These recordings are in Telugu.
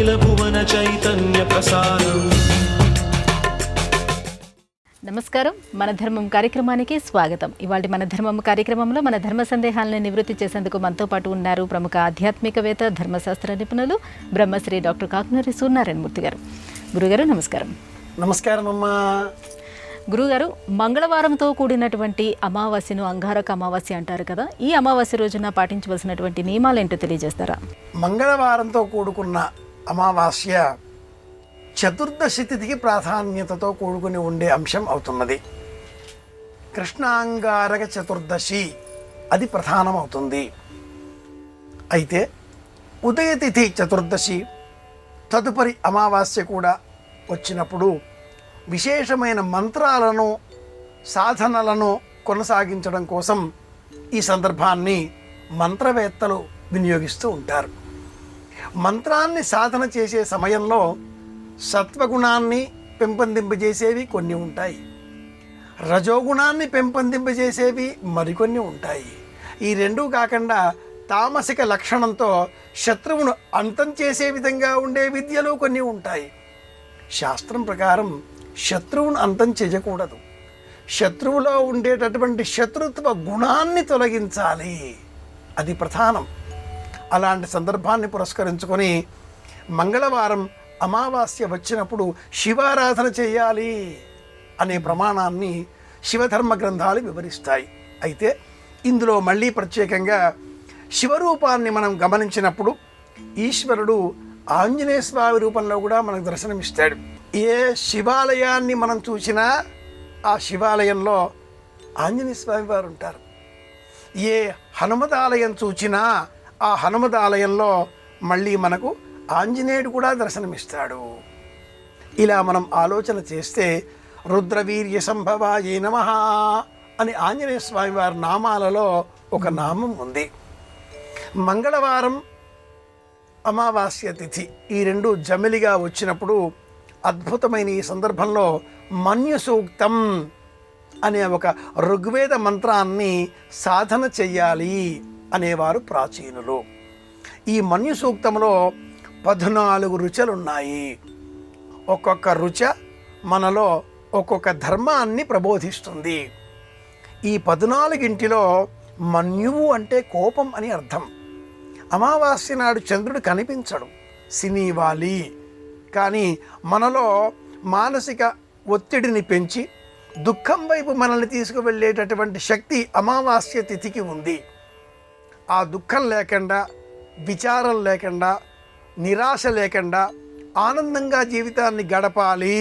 అఖిల భువన చైతన్య ప్రసారం. నమస్కారం. మన ధర్మం కార్యక్రమానికి స్వాగతం. ఇవాళ మన ధర్మం కార్యక్రమంలో మన ధర్మ సందేహాలను నివృత్తి చేసేందుకు మనతో పాటు ఉన్నారు ప్రముఖ ఆధ్యాత్మికవేత్త, ధర్మశాస్త్ర నిపుణులు బ్రహ్మశ్రీ డాక్టర్ కాకునూరి సూర్యనారాయణమూర్తి గారు. గురుగారు నమస్కారం. నమస్కారం అమ్మా. గురుగారు, మంగళవారంతో కూడినటువంటి అమావాస్యను అంగారక అమావాస్య అంటారు కదా, ఈ అమావాస్య రోజున పాటించవలసినటువంటి నియమాలు ఏంటో తెలియజేస్తారా? మంగళవారంతో కూడుకున్న అమావాస్య చతుర్దశి తిథికి ప్రాధాన్యతతో కూడుకుని ఉండే అంశం అవుతున్నది. కృష్ణాంగారక చతుర్దశి అది ప్రధానమవుతుంది. అయితే ఉదయతిథి చతుర్దశి తదుపరి అమావాస్య కూడా వచ్చినప్పుడు విశేషమైన మంత్రాలను, సాధనలను కొనసాగించడం కోసం ఈ సందర్భాన్ని మంత్రవేత్తలు వినియోగిస్తూ ఉంటారు. మంత్రాన్ని సాధన చేసే సమయంలో సత్వగుణాన్ని పెంపొందింపజేసేవి కొన్ని ఉంటాయి, రజోగుణాన్ని పెంపొందింపజేసేవి మరికొన్ని ఉంటాయి. ఈ రెండూ కాకుండా తామసిక లక్షణంతో శత్రువును అంతం చేసే విధంగా ఉండే విద్యలు కొన్ని ఉంటాయి. శాస్త్రం ప్రకారం శత్రువును అంతం చేయకూడదు. శత్రువులో ఉండేటటువంటి శత్రుత్వ గుణాన్ని తొలగించాలి, అది ప్రధానం. అలాంటి సందర్భాన్ని పురస్కరించుకొని మంగళవారం అమావాస్య వచ్చినప్పుడు శివారాధన చేయాలి అనే ప్రమాణాన్ని శివధర్మ గ్రంథాలు వివరిస్తాయి. అయితే ఇందులో మళ్ళీ ప్రత్యేకంగా శివరూపాన్ని మనం గమనించినప్పుడు ఈశ్వరుడు ఆంజనేయ స్వామి రూపంలో కూడా మనకు దర్శనమిస్తాడు. ఏ శివాలయాన్ని మనం చూసినా ఆ శివాలయంలో ఆంజనేయ స్వామి వారు ఉంటారు. ఏ హనుమదాలయం చూచినా ఆ హనుమదాలయంలో మళ్ళీ మనకు ఆంజనేయుడు కూడా దర్శనమిస్తాడు. ఇలా మనం ఆలోచన చేస్తే రుద్రవీర్య సంభవాయే నమః అని ఆంజనేయ స్వామి వారి నామాలలో ఒక నామం ఉంది. మంగళవారం, అమావాస్య తిథి ఈ రెండు జమిలిగా వచ్చినప్పుడు అద్భుతమైన ఈ సందర్భంలో మన్యు సూక్తం అనే ఒక ఋగ్వేద మంత్రాన్ని సాధన చెయ్యాలి అనేవారు ప్రాచీనులు. ఈ మన్యు సూక్తంలో 14 రుచులున్నాయి. ఒక్కొక్క రుచ మనలో ఒక్కొక్క ధర్మాన్ని ప్రబోధిస్తుంది. ఈ 14 మన్యువు అంటే కోపం అని అర్థం. అమావాస్య నాడు చంద్రుడు కనిపించడు, సినీవాలి. కానీ మనలో మానసిక ఒత్తిడిని పెంచి దుఃఖం వైపు మనల్ని తీసుకువెళ్ళేటటువంటి శక్తి అమావాస్య తిథికి ఉంది. ఆ దుఃఖం లేకుండా, విచారం లేకుండా, నిరాశ లేకుండా ఆనందంగా జీవితాన్ని గడపాలి.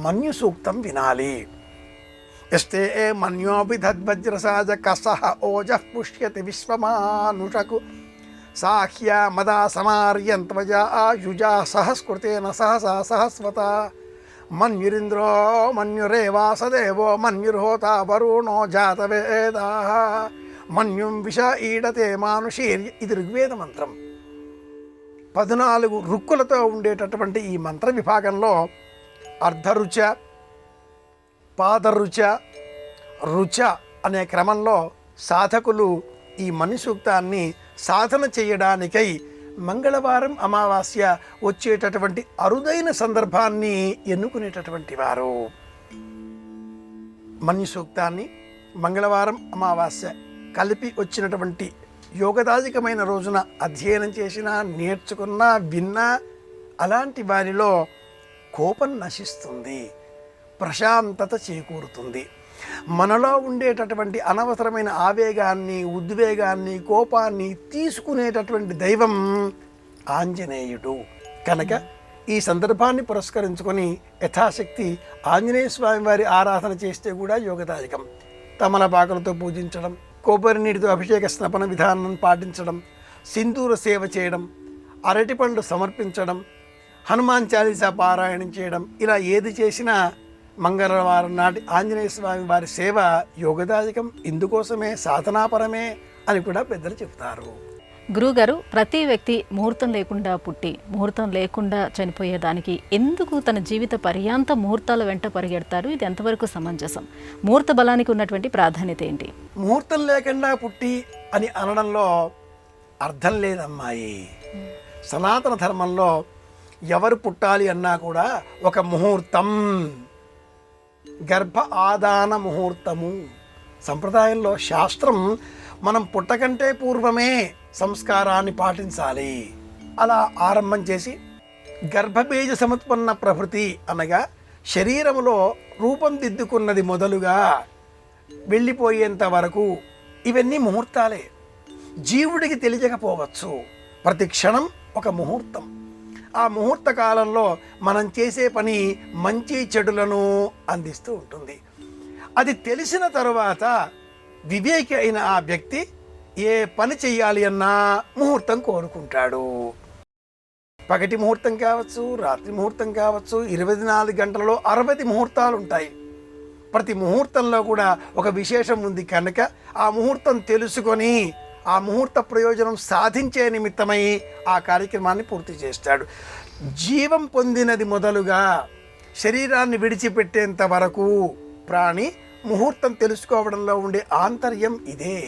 మన్యు సూక్తం వినాలి. ఎస్తే మన్యోభిధద్వజ్రసాజ కసహ ఓజః పుష్యతి విశ్వమానుషకు సాహ్య మదా సమార్యంత్వజా ఆయుజా సహస్కృతేన సహసా సహస్వత మన్యురింద్రో మన్యురే వాసదేవో మన్యుర్హోతా వరుణో జాతవేదా మన్యుం విష ఈడతే మానుషీర్య. ఇది ఋగ్వేద మంత్రం. 14 రుక్కులతో ఉండేటటువంటి ఈ మంత్ర విభాగంలో అర్ధరుచ, పాదరుచ, రుచ అనే క్రమంలో సాధకులు ఈ మన్యు సూక్తాన్ని సాధన చేయడానికై మంగళవారం అమావాస్య వచ్చేటటువంటి అరుదైన సందర్భాన్ని ఎన్నుకునేటటువంటి వారు. మన్యు సూక్తాన్ని మంగళవారం, అమావాస్య కలిపి వచ్చినటువంటి యోగదాయకమైన రోజున అధ్యయనం చేసినా, నేర్చుకున్నా, విన్నా అలాంటి వారిలో కోపం నశిస్తుంది, ప్రశాంతత చేకూరుతుంది. మనలో ఉండేటటువంటి అనవసరమైన ఆవేగాన్ని, ఉద్వేగాన్ని, కోపాన్ని తీసుకునేటటువంటి దైవం ఆంజనేయుడు. కనుక ఈ సందర్భాన్ని పురస్కరించుకొని యథాశక్తి ఆంజనేయ స్వామి వారి ఆరాధన చేస్తే కూడా యోగదాయకం. తమలపాకులతో పూజించడం, కొబ్బరి నీటితో అభిషేక స్నపన విధానం పాటించడం, సింధూర సేవ చేయడం, అరటిపండు సమర్పించడం, హనుమాన్ చాలీసా పారాయణం చేయడం, ఇలా ఏది చేసినా మంగళవారం నాటి ఆంజనేయ స్వామి వారి సేవ యోగదాయకం. ఇందుకోసమే సాధనాపరమే అని కూడా పెద్దలు చెప్తారు. గురువుగారు, ప్రతి వ్యక్తి ముహూర్తం లేకుండా పుట్టి ముహూర్తం లేకుండా చనిపోయేదానికి ఎందుకు తన జీవిత పర్యాంత ముహూర్తాల వెంట పరిగెడతారు? ఇది ఎంతవరకు సమంజసం? ముహూర్త బలానికి ఉన్నటువంటి ప్రాధాన్యత ఏంటి? ముహూర్తం లేకుండా పుట్టి అని అనడంలో అర్థం లేదమ్మాయి. సనాతన ధర్మంలో ఎవరు పుట్టాలి అన్నా కూడా ఒక ముహూర్తం, గర్భ ఆదాన ముహూర్తము. సంప్రదాయంలో శాస్త్రం మనం పుట్టకంటే పూర్వమే సంస్కారాన్ని పాటించాలి. అలా ఆరంభం చేసి గర్భబీజ సముత్పన్న ప్రభృతి అనగా శరీరములో రూపం దిద్దుకున్నది మొదలుగా వెళ్ళిపోయేంత వరకు ఇవన్నీ ముహూర్తాలే. జీవుడికి తెలియకపోవచ్చు, ప్రతి క్షణం ఒక ముహూర్తం. ఆ ముహూర్త కాలంలో మనం చేసే పని మంచి చెడులను అందిస్తూ ఉంటుంది. అది తెలిసిన తరువాత వివేకి అయిన ఆ వ్యక్తి ఏ పని చెయ్యాలి అన్నా ముహూర్తం కోరుకుంటాడు. పగటి ముహూర్తం కావచ్చు, రాత్రి ముహూర్తం కావచ్చు, 24 గంటలలో 60 ముహూర్తాలు ఉంటాయి. ప్రతి ముహూర్తంలో కూడా ఒక విశేషం ఉంది కనుక ఆ ముహూర్తం తెలుసుకొని ఆ ముహూర్త ప్రయోజనం సాధించే నిమిత్తమై ఆ కార్యక్రమాన్ని పూర్తి చేస్తాడు. జీవం పొందినది మొదలుగా శరీరాన్ని విడిచిపెట్టేంత వరకు ప్రాణి ముహూర్తం తెలుసుకోవడంలో ఉండే ఆంతర్యం ఇదే.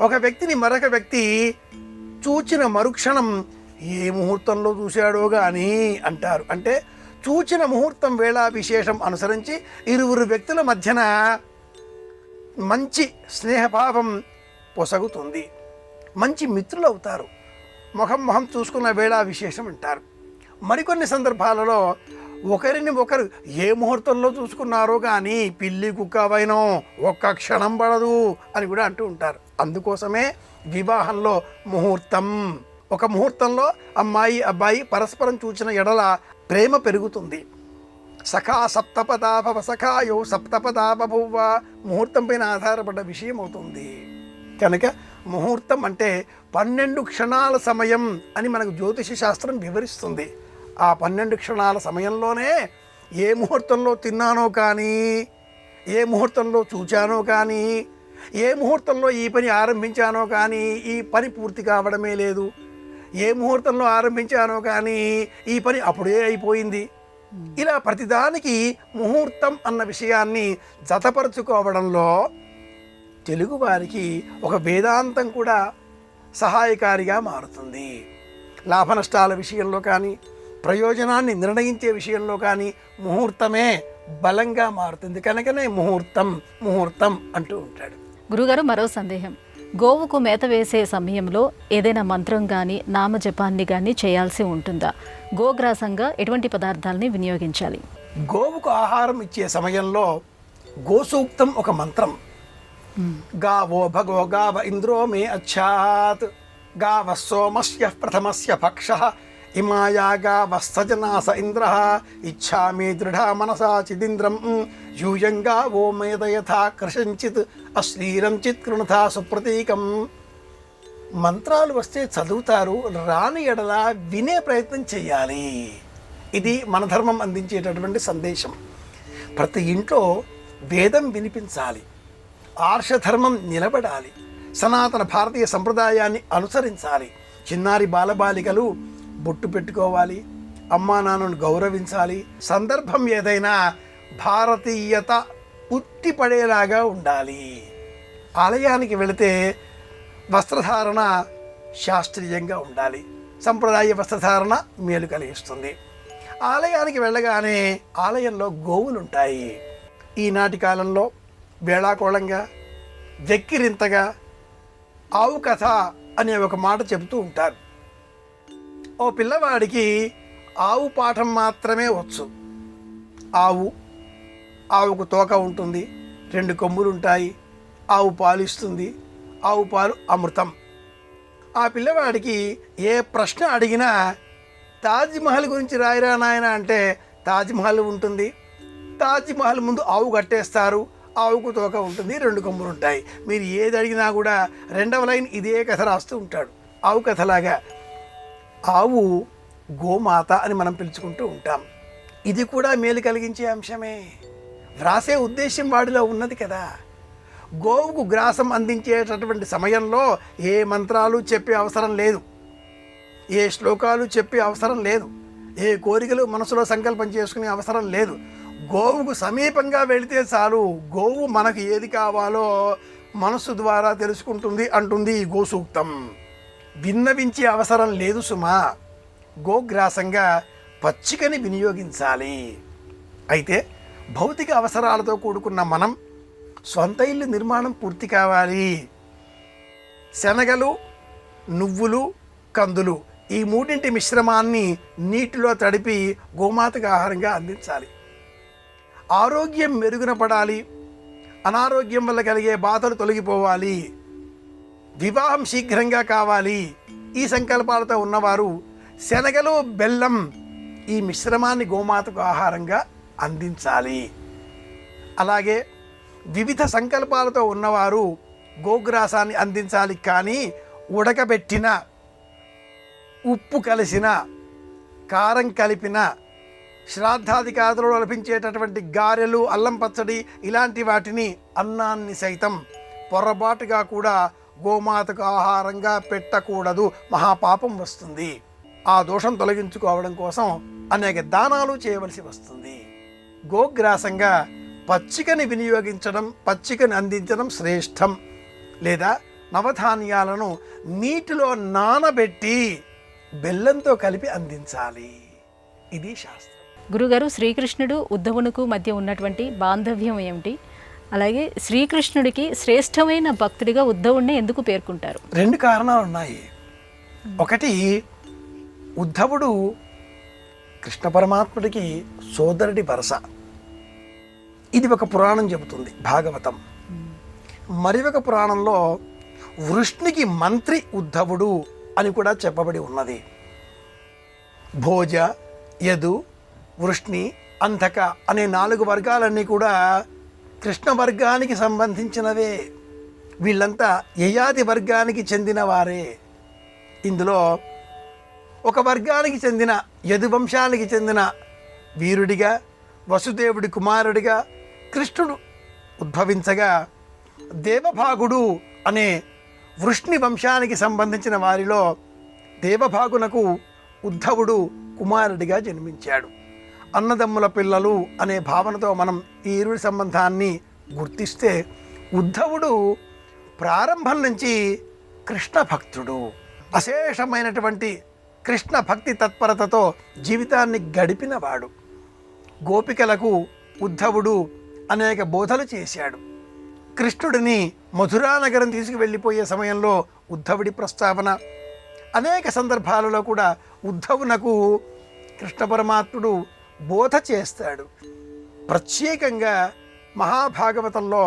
ఒక వ్యక్తిని మరొక వ్యక్తి చూచిన మరుక్షణం ఏ ముహూర్తంలో చూశాడో కానీ అంటారు. అంటే చూచిన ముహూర్తం వేళా విశేషం అనుసరించి ఇరువురు వ్యక్తుల మధ్యన మంచి స్నేహభావం పొసగుతుంది, మంచి మిత్రులు అవుతారు. మొహం చూసుకున్న వేళా విశేషం అంటారు. మరికొన్ని సందర్భాలలో ఒకరిని ఒకరు ఏ ముహూర్తంలో చూసుకున్నారో కానీ పిల్లి కుక్క వైనం ఒక్క క్షణం పడదు అని కూడా అంటూ ఉంటారు. అందుకోసమే వివాహంలో ముహూర్తం, ఒక ముహూర్తంలో అమ్మాయి అబ్బాయి పరస్పరం చూసిన ఎడల ప్రేమ పెరుగుతుంది. సఖా సప్తపదా భవ సఖాయో సప్తపదా బభువ ముహూర్తం పైన ఆధారపడ్డ విషయం అవుతుంది. కనుక ముహూర్తం అంటే 12 క్షణాల సమయం అని మనకు జ్యోతిష శాస్త్రం వివరిస్తుంది. ఆ 12 క్షణాల సమయంలోనే ఏ ముహూర్తంలో తిన్నానో కానీ, ఏ ముహూర్తంలో చూచానో కానీ, ఏ ముహూర్తంలో ఈ పని ఆరంభించానో కానీ ఈ పని పూర్తి కావడమే లేదు, ఏ ముహూర్తంలో ఆరంభించానో కానీ ఈ పని అప్పుడే అయిపోయింది. ఇలా ప్రతిదానికి ముహూర్తం అన్న విషయాన్ని జతపరుచుకోవడంలో తెలుగువారికి ఒక వేదాంతం కూడా సహాయకారిగా మారుతుంది. లాభ నష్టాల విషయంలో కానీ, ప్రయోజనాన్ని నిర్ణయించే విషయంలో కానీ ముహూర్తమే బలంగా మారుతుంది. కనుకనే ముహూర్తం ముహూర్తం అంటూ ఉంటాడు. గురుగారు, మరో సందేహం. గోవుకు మేత వేసే సమయంలో ఏదైనా మంత్రం కానీ నామజపాన్ని కానీ చేయాల్సి ఉంటుందా? గోగ్రాసంగా ఎటువంటి పదార్థాలని వినియోగించాలి? గోవుకు ఆహారం ఇచ్చే సమయంలో గోసూక్తం ఒక మంత్రం. గావో భగో గావ ఇంద్రో మే అచ్చాత్ గావ సోమస్య ప్రథమస్య పక్షః ఇమాయా గావ సజనాస ఇంద్రః ఇచ్ఛామి దృఢ మనసా చిదింద్రం యూయం గావో మేదయథా కృషంచిత్ అశ్లీలం చిత్ కృణథా సుప్రతీకం. మంత్రాలు వస్తే చదువుతారు, రాని ఎడల వినే ప్రయత్నం చేయాలి. ఇది మన ధర్మం అందించేటటువంటి సందేశం. ప్రతి ఇంట్లో వేదం వినిపించాలి, ఆర్షధర్మం నిలబడాలి, సనాతన భారతీయ సంప్రదాయాన్ని అనుసరించాలి. చిన్నారి బాలబాలికలు బొట్టు పెట్టుకోవాలి, అమ్మా నాన్నను గౌరవించాలి. సందర్భం ఏదైనా భారతీయత ఉట్టిపడేలాగా ఉండాలి. ఆలయానికి వెళితే వస్త్రధారణ శాస్త్రీయంగా ఉండాలి. సంప్రదాయ వస్త్రధారణ మేలు కలిగిస్తుంది. ఆలయానికి వెళ్ళగానే ఆలయంలో గోవులు ఉంటాయి. ఈనాటి కాలంలో వేళాకోళంగా వెక్కిరింతగా ఆవు కథ అనే ఒక మాట చెబుతూ ఉంటారు. ఓ పిల్లవాడికి ఆవు పాఠం మాత్రమే వచ్చు. ఆవుకు తోక ఉంటుంది, 2 కొమ్ములు ఉంటాయి, ఆవు పాలు ఇస్తుంది, ఆవు పాలు అమృతం. ఆ పిల్లవాడికి ఏ ప్రశ్న అడిగినా తాజ్మహల్ గురించి రాయరా నాయన అంటే తాజ్మహల్ ఉంటుంది, తాజ్మహల్ ముందు ఆవు కట్టేస్తారు, ఆవుకు తోక ఉంటుంది, 2 కొమ్ములు ఉంటాయి. మీరు ఏది అడిగినా కూడా 2వ లైన్ ఇదే కథ రాస్తూ ఉంటాడు. ఆవు కథలాగా ఆవు గోమాత అని మనం పిలుచుకుంటూ ఉంటాం. ఇది కూడా మేలు కలిగించే అంశమే. వ్రాసే ఉద్దేశం వాడిలో ఉన్నది కదా. గోవుకు గ్రాసం అందించేటటువంటి సమయంలో ఏ మంత్రాలు చెప్పే అవసరం లేదు, ఏ శ్లోకాలు చెప్పే అవసరం లేదు, ఏ కోరికలు మనసులో సంకల్పం చేసుకునే అవసరం లేదు. గోవుకు సమీపంగా వెళితే చాలు, గోవు మనకు ఏది కావాలో మనసు ద్వారా తెలుసుకుంటుంది అంటుంది ఈ గోసూక్తం. విన్నవించే అవసరం లేదు సుమా. గోగ్రాసంగా పచ్చికని వినియోగించాలి. అయితే భౌతిక అవసరాలతో కూడుకున్న మనం స్వంత ఇల్లు నిర్మాణం పూర్తి కావాలి. శనగలు, నువ్వులు, కందులు ఈ మూడింటి మిశ్రమాన్ని నీటిలో తడిపి గోమాతకు ఆహారంగా అందించాలి. ఆరోగ్యం మెరుగున పడాలి, అనారోగ్యం వల్ల కలిగే బాధలు తొలగిపోవాలి, వివాహం శీఘ్రంగా కావాలి, ఈ సంకల్పాలతో ఉన్నవారు శనగలు, బెల్లం ఈ మిశ్రమాన్ని గోమాతకు ఆహారంగా అందించాలి. అలాగే వివిధ సంకల్పాలతో ఉన్నవారు గోగ్రాసాన్ని అందించాలి. కానీ ఉడకబెట్టిన, ఉప్పు కలిసిన, కారం కలిపిన, శ్రాద్ధాదికాదులు లభించేటటువంటి గారెలు, అల్లం పచ్చడి ఇలాంటి వాటిని, అన్నాన్ని సైతం పొరపాటుగా కూడా గోమాతకు ఆహారంగా పెట్టకూడదు. మహాపాపం వస్తుంది. ఆ దోషం తొలగించుకోవడం కోసం అనేక దానాలు చేయవలసి వస్తుంది. గోగ్రాసంగా పచ్చికని వినియోగించడం, పచ్చికని అందించడం శ్రేష్టం. లేదా నవధాన్యాలను నీటిలో నానబెట్టి బెల్లంతో కలిపి అందించాలి. ఇది శాస్త్రం. గురుగారు, శ్రీకృష్ణుడు ఉద్ధవునికి మధ్య ఉన్నటువంటి బాంధవ్యం ఏమిటి? అలాగే శ్రీకృష్ణుడికి శ్రేష్టమైన భక్తుడిగా ఉద్ధవుడిని ఎందుకు పేర్కొంటారు? 2 కారణాలు ఉన్నాయి. ఒకటి, ఉద్ధవుడు కృష్ణ పరమాత్ముడికి సోదరుడి వరస. ఇది ఒక పురాణం చెబుతుంది, భాగవతం. మరి ఒక పురాణంలో వృష్ణికి మంత్రి ఉద్ధవుడు అని కూడా చెప్పబడి ఉన్నది. భోజ, యదు, వృష్ణి, అంధక అనే 4 వర్గాలన్నీ కూడా కృష్ణ వర్గానికి సంబంధించినవే. వీళ్ళంతా యయాతి వర్గానికి చెందిన వారే. ఇందులో ఒక వర్గానికి చెందిన యదు వంశానికి చెందిన వీరుడిగా, వసుదేవుడి కుమారుడిగా కృష్ణుడు ఉద్భవించగా, దేవభాగుడు అనే వృష్ణి వంశానికి సంబంధించిన వారిలో దేవభాగునకు ఉద్ధవుడు కుమారుడిగా జన్మించాడు. అన్నదమ్ముల పిల్లలు అనే భావనతో మనం ఈ ఇరుడి సంబంధాన్ని గుర్తిస్తే, ఉద్ధవుడు ప్రారంభం నుంచి కృష్ణ భక్తుడు. అశేషమైనటువంటి కృష్ణ భక్తి తత్పరతతో జీవితాన్ని గడిపినవాడు. గోపికలకు ఉద్ధవుడు అనేక బోధలు చేశాడు. కృష్ణుడిని మధురానగరం తీసుకువెళ్ళిపోయే సమయంలో ఉద్ధవుడి ప్రస్తావన, అనేక సందర్భాలలో కూడా ఉద్ధవునకు కృష్ణ పరమాత్ముడు బోధ చేస్తాడు. ప్రత్యేకంగా మహాభాగవతంలో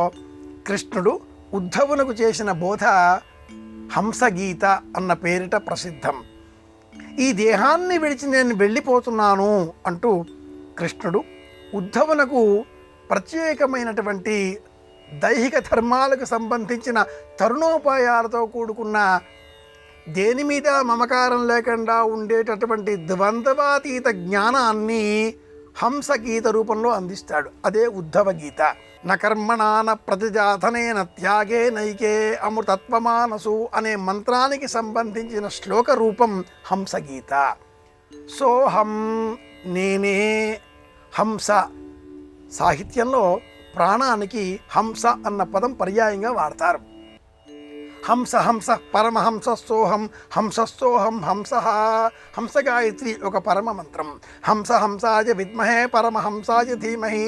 కృష్ణుడు ఉద్ధవునకు చేసిన బోధ హంసగీత అన్న పేరిట ప్రసిద్ధం. ఈ దేహాన్ని విడిచి నేను వెళ్ళిపోతున్నాను అంటూ కృష్ణుడు ఉద్ధవునకు ప్రత్యేకమైనటువంటి దైహిక ధర్మాలకు సంబంధించిన తరుణోపాయాలతో కూడుకున్న, దేని మీద మమకారం లేకుండా ఉండేటటువంటి ద్వంద్వాతీత జ్ఞానాన్ని హంసగీత రూపంలో అందిస్తాడు. అదే ఉద్ధవ గీత. నకర్మణాన ప్రతిజాతనేన త్యాగే నైకే అమృతత్వమానసు అనే మంత్రానికి సంబంధించిన శ్లోక రూపం హంసగీత. సోహం, నేనే. హంస సాహిత్యంలో ప్రాణానికి హంస అన్న పదం పర్యాయంగా వాడతారు. హంస హంస పరమహంస సోహం, హంసస్సోహం హంస. హంస గాయత్రి ఒక పరమ మంత్రం. హంస హంసాయ విద్మహే పరమహంసాయ ధీమహి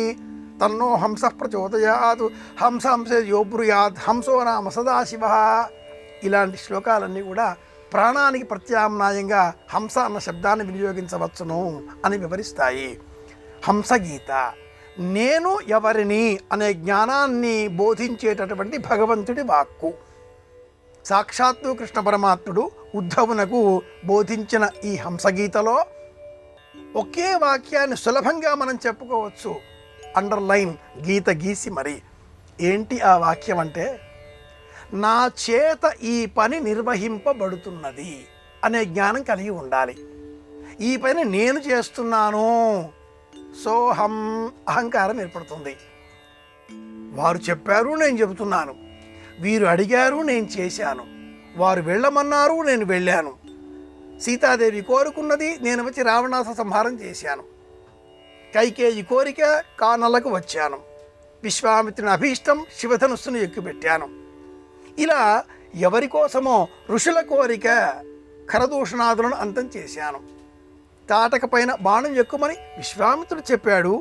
తన్నో హంస ప్రచోదయాత్. హంస హంసే యోబ్రుయాత్ హంసో నామ సదాశివ. ఇలాంటి శ్లోకాలన్నీ కూడా ప్రాణానికి ప్రత్యామ్నాయంగా హంస అన్న శబ్దాన్ని వినియోగించవచ్చును అని వివరిస్తాయి. హంసగీత నేను ఎవరిని అనే జ్ఞానాన్ని బోధించేటటువంటి భగవంతుడి వాక్కు. సాక్షాత్తు కృష్ణ పరమాత్ముడు ఉద్ధవునకు బోధించిన ఈ హంసగీతలో ఒకే వాక్యాన్ని సులభంగా మనం చెప్పుకోవచ్చు. అండర్లైన్, గీత గీసి మరి. ఏంటి ఆ వాక్యం అంటే, నా చేత ఈ పని నిర్వహింపబడుతున్నది అనే జ్ఞానం కలిగి ఉండాలి. ఈ పని నేను చేస్తున్నాను, సోహం, అహంకారం ఏర్పడుతుంది. వారు చెప్పారు, నేను చెబుతున్నాను. వీరు అడిగారు, నేను చేశాను. వారు వెళ్ళమన్నారు, నేను వెళ్ళాను. సీతాదేవి కోరుకున్నది, నేను వచ్చి రావణాసుర సంహారం చేశాను. కైకేయి కోరిక కానలకు వచ్చాను. విశ్వామిత్రుని అభీష్టం శివధనుస్సును ఎక్కుపెట్టాను. ఇలా ఎవరి కోసమో ఋషుల కోరిక ఖరదూషణాదులను అంతం చేశాను. తాటక పైన బాణం ఎక్కుమని విశ్వామిత్రుడు చెప్పాడు.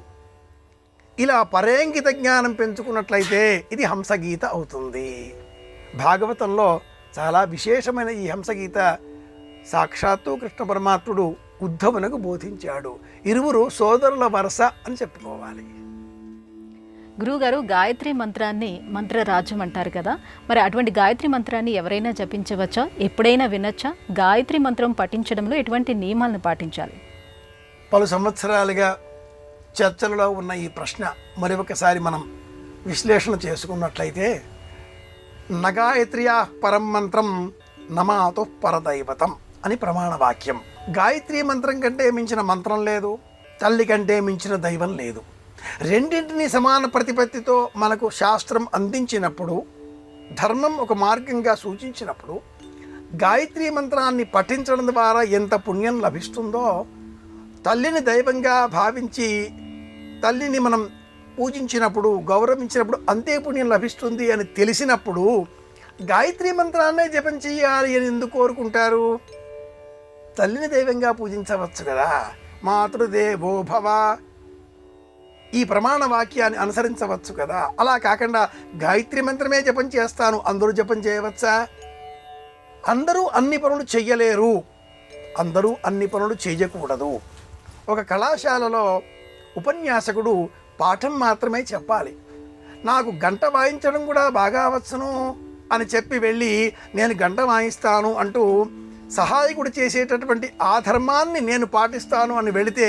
ఇలా పరేంగిత జ్ఞానం పెంచుకున్నట్లయితే ఇది హంసగీత అవుతుంది. భాగవతంలో చాలా విశేషమైన ఈ హంసగీత సాక్షాత్తు కృష్ణ పరమాత్ముడు ఉద్ధవునకు బోధించాడు. ఇరువురు సోదరుల వరస అని చెప్పుకోవాలి. గురువుగారు, గాయత్రి మంత్రాన్ని మంత్రరాజ్యం అంటారు కదా, మరి అటువంటి గాయత్రి మంత్రాన్ని ఎవరైనా జపించవచ్చా, ఎప్పుడైనా వినొచ్చా? గాయత్రి మంత్రం పఠించడంలో ఎటువంటి నియమాలను పాటించాలి? పలు సంవత్సరాలుగా చర్చలలో ఉన్న ఈ ప్రశ్న మరి ఒకసారి మనం విశ్లేషణ చేసుకున్నట్లయితే, నగాయత్ర్యా పరం మంత్రం నమాతో పరదైవతం అని ప్రమాణ వాక్యం. గాయత్రి మంత్రం కంటే మించిన మంత్రం లేదు, తల్లి కంటే మించిన దైవం లేదు. రెండింటినీ సమాన ప్రతిపత్తితో మనకు శాస్త్రం అందించినప్పుడు, ధర్మం ఒక మార్గంగా సూచించినప్పుడు, గాయత్రి మంత్రాన్ని పఠించడం ద్వారా ఎంత పుణ్యం లభిస్తుందో, తల్లిని దైవంగా భావించి తల్లిని మనం పూజించినప్పుడు, గౌరవించినప్పుడు అంతే పుణ్యం లభిస్తుంది అని తెలిసినప్పుడు గాయత్రి మంత్రాన్నే జపం చేయాలి అని ఎందుకు కోరుకుంటారు? తల్లిని దైవంగా పూజించవచ్చు కదా. మాతృదేవో భవ ఈ ప్రమాణ వాక్యాన్ని అనుసరించవచ్చు కదా. అలా కాకుండా గాయత్రి మంత్రమే జపం చేస్తాను, అందరూ జపం చేయవచ్చా? అందరూ అన్ని పనులు చెయ్యలేరు, అందరూ అన్ని పనులు చేయకూడదు. ఒక కళాశాలలో ఉపన్యాసకుడు పాఠం మాత్రమే చెప్పాలి. నాకు గంట వాయించడం కూడా బాగా వచ్చును అని చెప్పి వెళ్ళి నేను గంట వాయిస్తాను అంటూ సహాయకుడు చేసేటటువంటి ఆ ధర్మాన్ని నేను పాటిస్తాను అని వెళితే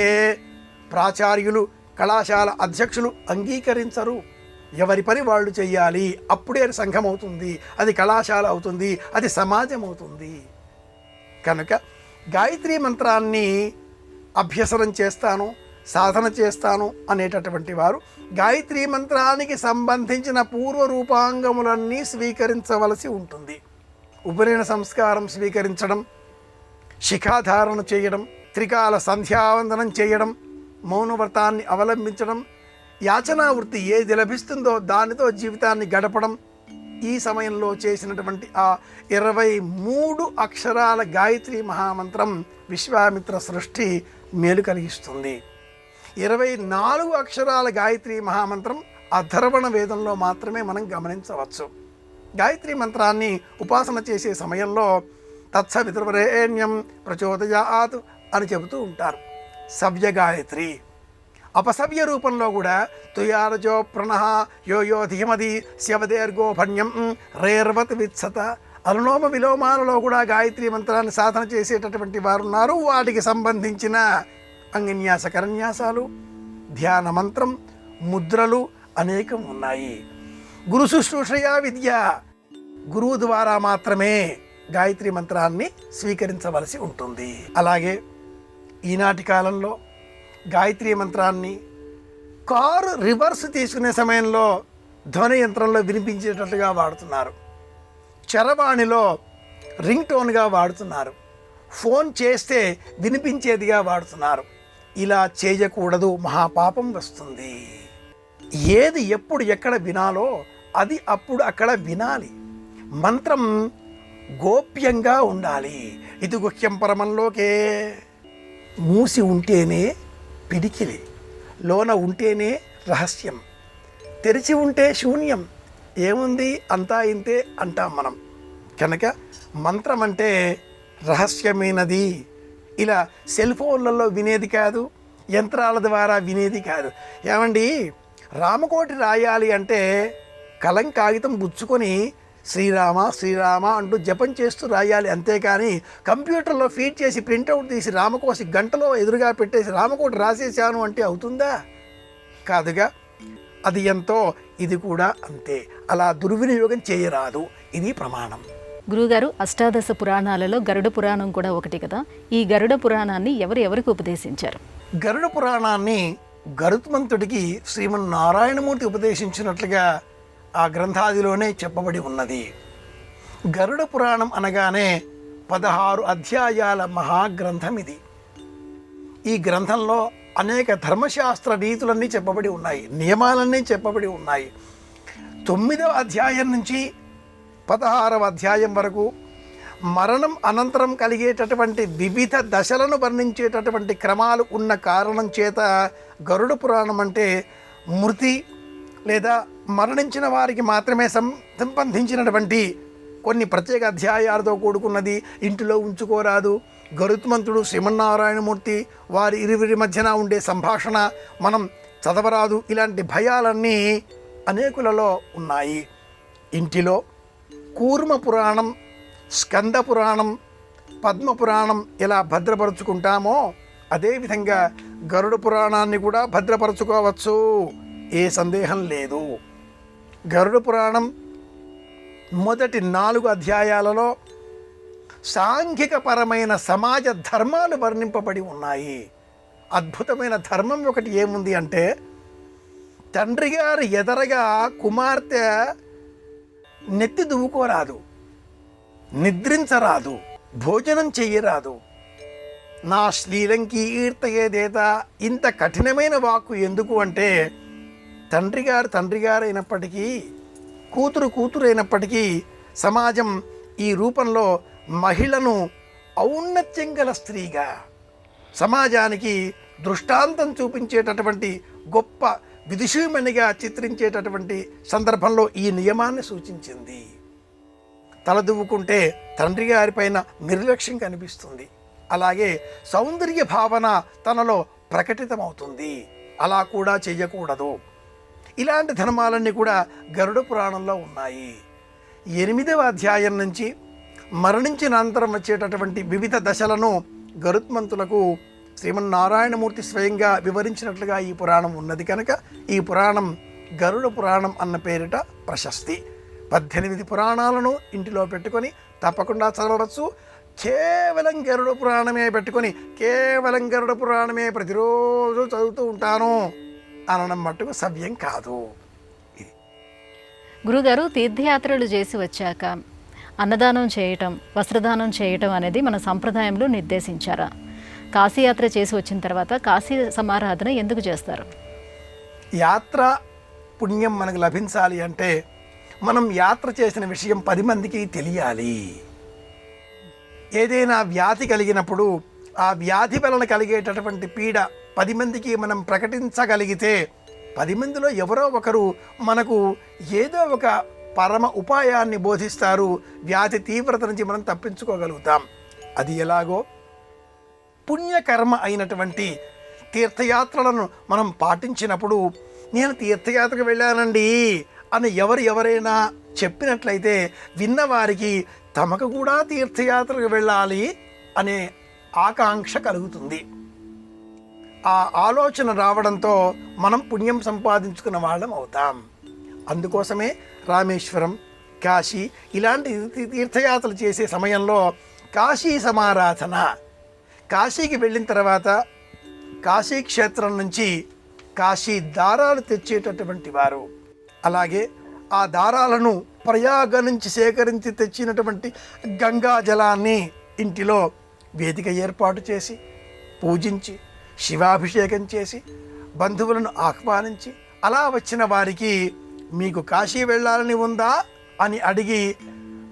ప్రాచార్యులు, కళాశాల అధ్యక్షులు అంగీకరించరు. ఎవరి పని వాళ్ళు చెయ్యాలి. అప్పుడే అది సంఘం అవుతుంది, అది కళాశాల అవుతుంది, అది సమాజం అవుతుంది. కనుక గాయత్రి మంత్రాన్ని అభ్యసనం చేస్తాను, సాధన చేస్తాను అనేటటువంటి వారు గాయత్రి మంత్రానికి సంబంధించిన పూర్వ రూపాంగములన్నీ స్వీకరించవలసి ఉంటుంది. ఉపనయన సంస్కారం స్వీకరించడం, శిఖాధారణ చేయడం, త్రికాల సంధ్యావందనం చేయడం, మౌనవ్రతాన్ని అవలంబించడం, యాచనా వృత్తి ఏది లభిస్తుందో దానితో జీవితాన్ని గడపడం, ఈ సమయంలో చేసినటువంటి ఆ 23 అక్షరాల గాయత్రి మహామంత్రం విశ్వామిత్ర సృష్టి మేలు కలిగిస్తుంది. 24 అక్షరాల గాయత్రి మహామంత్రం అథర్వణ వేదంలో మాత్రమే మనం గమనించవచ్చు. గాయత్రి మంత్రాన్ని ఉపాసన చేసే సమయంలో తత్సవితుర్వరేణ్యం ప్రచోదయాత్ అని చెబుతూ ఉంటారు. సవ్య గాయత్రి. అపసవ్య రూపంలో కూడా తుయారజో ప్రణః యో ధీమది శవదేర్గోభణ్యం రేర్వత్ విత్సత అనులోమ విలోమాలలో కూడా గాయత్రి మంత్రాన్ని సాధన చేసేటటువంటి వారు ఉన్నారు. వాటికి సంబంధించిన అంగన్యాస కరన్యాసాలు, ధ్యాన మంత్రం, ముద్రలు అనేకం ఉన్నాయి. గురు శుశ్రూషయా విద్య. గురువు ద్వారా మాత్రమే గాయత్రి మంత్రాన్ని స్వీకరించవలసి ఉంటుంది. అలాగే ఈనాటి కాలంలో గాయత్రి మంత్రాన్ని కారు రివర్స్ తీసుకునే సమయంలో ధ్వని యంత్రంలో వినిపించేటట్టుగా వాడుతున్నారు, చరవాణిలో రింగ్ టోన్గా వాడుతున్నారు, ఫోన్ చేస్తే వినిపించేదిగా వాడుతున్నారు. ఇలా చేయకూడదు, మహాపాపం వస్తుంది. ఏది ఎప్పుడు ఎక్కడ వినాలో అది అప్పుడు అక్కడ వినాలి. మంత్రం గోప్యంగా ఉండాలి. ఇది గుహ్యం పరమంలోకే. మూసి ఉంటేనే పిడికిలి, లోన ఉంటేనే రహస్యం, తెరిచి ఉంటే శూన్యం. ఏముంది అంతా ఇంతే అంటాం మనం. కనుక మంత్రం అంటే రహస్యమైనది. ఇలా సెల్ ఫోన్లలో వినేది కాదు, యంత్రాల ద్వారా వినేది కాదు. ఏమండి, రామకోటి రాయాలి అంటే కలం కాగితం పుచ్చుకొని శ్రీరామ శ్రీరామ అంటూ జపం చేస్తూ రాయాలి. అంతేకాని కంప్యూటర్లో ఫీడ్ చేసి ప్రింటౌట్ తీసి రామకోసి గంటలో ఎదురుగా పెట్టేసి రామకోటి రాసేసాను అంటే అవుతుందా? కాదుగా. అది ఎంతో ఇది కూడా అంతే. అలా దుర్వినియోగం చేయరాదు. ఇది ప్రమాణం. గురువుగారు, అష్టాదశ పురాణాలలో గరుడ పురాణం కూడా ఒకటి కదా. ఈ గరుడ పురాణాన్ని ఎవరికి ఉపదేశించారు? గరుడ పురాణాన్ని గరుత్మంతుడికి శ్రీమన్నారాయణమూర్తి ఉపదేశించినట్లుగా ఆ గ్రంథాదిలోనే చెప్పబడి ఉన్నది. గరుడ పురాణం అనగానే 16 అధ్యాయాల మహాగ్రంథం ఇది. ఈ గ్రంథంలో అనేక ధర్మశాస్త్ర రీతులన్నీ చెప్పబడి ఉన్నాయి, నియమాలన్నీ చెప్పబడి ఉన్నాయి. 9వ అధ్యాయం నుంచి 16వ అధ్యాయం వరకు మరణం అనంతరం కలిగేటటువంటి వివిధ దశలను వర్ణించేటటువంటి క్రమాలు ఉన్న కారణం చేత గరుడ పురాణం అంటే మృతి లేదా మరణించిన వారికి మాత్రమే సంబంధించినటువంటి కొన్ని ప్రత్యేక అధ్యాయాలతో కూడుకున్నది, ఇంటిలో ఉంచుకోరాదు, గరుత్మంతుడు శ్రీమన్నారాయణమూర్తి వారి ఇరువురి మధ్యన ఉండే సంభాషణ మనం చదవరాదు, ఇలాంటి భయాలన్నీ అనేకులలో ఉన్నాయి. ఇంటిలో కూర్మ పురాణం, స్కంద పురాణం, పద్మ పురాణం ఎలా భద్రపరుచుకుంటామో అదేవిధంగా గరుడ పురాణాన్ని కూడా భద్రపరచుకోవచ్చు, ఏ సందేహం లేదు. గరుడ పురాణం మొదటి 4 అధ్యాయాలలో సాంఘికపరమైన సమాజ ధర్మాలు వర్ణింపబడి ఉన్నాయి. అద్భుతమైన ధర్మం ఒకటి ఏముంది అంటే, తండ్రి గారు ఎదరగా కుమార్తె నెత్తి దువ్వుకోరాదు, నిద్రించరాదు, భోజనం చెయ్యరాదు. నా శ్రీలంకి ఈర్తయేదేత, ఇంత కఠినమైన వాక్కు ఎందుకు అంటే, తండ్రి గారు అయినప్పటికీ కూతురు అయినప్పటికీ సమాజం ఈ రూపంలో మహిళను ఔన్నత్యం గల స్త్రీగా సమాజానికి దృష్టాంతం చూపించేటటువంటి గొప్ప విదుషీమణిగా చిత్రించేటటువంటి సందర్భంలో ఈ నియమాన్ని సూచించింది. తలదువ్వుకుంటే తండ్రి గారి పైన నిర్లక్ష్యం కనిపిస్తుంది, అలాగే సౌందర్య భావన తనలో ప్రకటితమవుతుంది, అలా కూడా చెయ్యకూడదు. ఇలాంటి ధర్మాలన్నీ కూడా గరుడ పురాణంలో ఉన్నాయి. 8వ అధ్యాయం నుంచి మరణించిన అనంతరం వచ్చేటటువంటి వివిధ దశలను గరుత్మంతులకు శ్రీమన్నారాయణమూర్తి స్వయంగా వివరించినట్లుగా ఈ పురాణం ఉన్నది కనుక ఈ పురాణం గరుడ పురాణం అన్న పేరిట ప్రశస్తి. 18 పురాణాలను ఇంటిలో పెట్టుకొని తప్పకుండా చదవచ్చు. కేవలం గరుడ పురాణమే పెట్టుకొని కేవలం గరుడ పురాణమే ప్రతిరోజు చదువుతూ ఉంటాను అనడం మట్టుకు సవ్యం కాదు. గురుగారు, తీర్థయాత్రలు చేసి వచ్చాక అన్నదానం చేయటం, వస్త్రదానం చేయటం అనేది మన సంప్రదాయంలో నిర్దేశించారా? కాశీయాత్ర చేసి వచ్చిన తర్వాత కాశీ సమారాధన ఎందుకు చేస్తారు? యాత్ర పుణ్యం మనకు లభించాలి అంటే మనం యాత్ర చేసిన విషయం 10 మందికి తెలియాలి. ఏదైనా వ్యాధి కలిగినప్పుడు ఆ వ్యాధి వలన కలిగేటటువంటి పీడ 10 మందికి మనం ప్రకటించగలిగితే 10 మందిలో ఎవరో ఒకరు మనకు ఏదో ఒక పరమ ఉపాయాన్ని బోధిస్తారు, వ్యాధి తీవ్రత నుంచి మనం తప్పించుకోగలుగుతాం. అది ఎలాగో పుణ్యకర్మ అయినటువంటి తీర్థయాత్రలను మనం పాటించినప్పుడు, నేను తీర్థయాత్రకు వెళ్ళానండి అని ఎవరైనా చెప్పినట్లయితే విన్నవారికి తమకు కూడా తీర్థయాత్రకు వెళ్ళాలి అనే ఆకాంక్ష కలుగుతుంది. ఆ ఆలోచన రావడంతో మనం పుణ్యం సంపాదించుకున్న వాళ్ళం అవుతాం. అందుకోసమే రామేశ్వరం, కాశీ ఇలాంటి తీర్థయాత్రలు చేసే సమయంలో కాశీ సమారాధన, కాశీకి వెళ్ళిన తర్వాత కాశీ క్షేత్రం నుంచి కాశీ దారాలు తెచ్చేటటువంటి వారు, అలాగే ఆ దారాలను ప్రయాగ నుంచి సేకరించి తెచ్చినటువంటి గంగా జలాన్ని ఇంటిలో వేదిక ఏర్పాటు చేసి పూజించి శివాభిషేకం చేసి బంధువులను ఆహ్వానించి అలా వచ్చిన వారికి మీకు కాశీ వెళ్ళాలని ఉందా అని అడిగి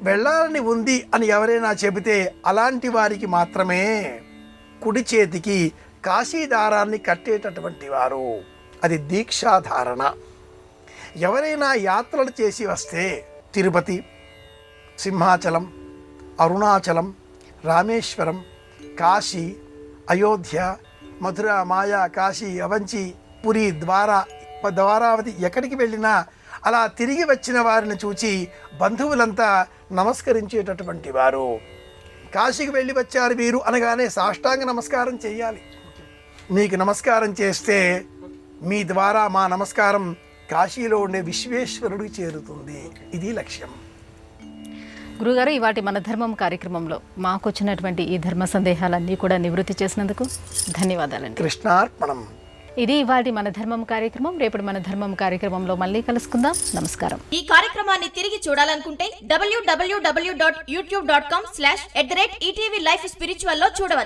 వెళ్ళాలని ఉంది అని ఎవరైనా చెబితే అలాంటి వారికి మాత్రమే కుడి చేతికి కాశీ దారాన్ని కట్టేటటువంటి వారు. అది దీక్షాధారణ. ఎవరైనా యాత్రలు చేసి వస్తే తిరుపతి, సింహాచలం, అరుణాచలం, రామేశ్వరం, కాశీ, అయోధ్య, మధుర, మాయా, కాశీ, అవంచి, పురి, ద్వారావతి ఎక్కడికి వెళ్ళినా అలా తిరిగి వచ్చిన వారిని చూచి బంధువులంతా నమస్కరించేటటువంటి వారు. కాశీకి వెళ్ళి వచ్చారు వీరు అనగానే సాష్టాంగ నమస్కారం చేయాలి. మీకు నమస్కారం చేస్తే మీ ద్వారా మా నమస్కారం కాశీలో ఉండే విశ్వేశ్వరుడికి చేరుతుంది. ఇది లక్ష్యం. గురుగారు, ఇవాటి మన ధర్మం కార్యక్రమంలో మాకు వచ్చినటువంటి ఈ ధర్మ సందేహాలన్నీ కూడా నివృత్తి చేసినందుకు ధన్యవాదాలండి. కృష్ణార్పణం. ఇది ఇవాటి మన ధర్మం కార్యక్రమం. రేపటి మన ధర్మం కార్యక్రమంలో మళ్ళీ కలుసుకుందాం. నమస్కారం. ఈ కార్యక్రమాన్ని తిరిగి చూడాలనుకుంటే www.youtube.com/ETV Life Spiritual లో చూడవచ్చు.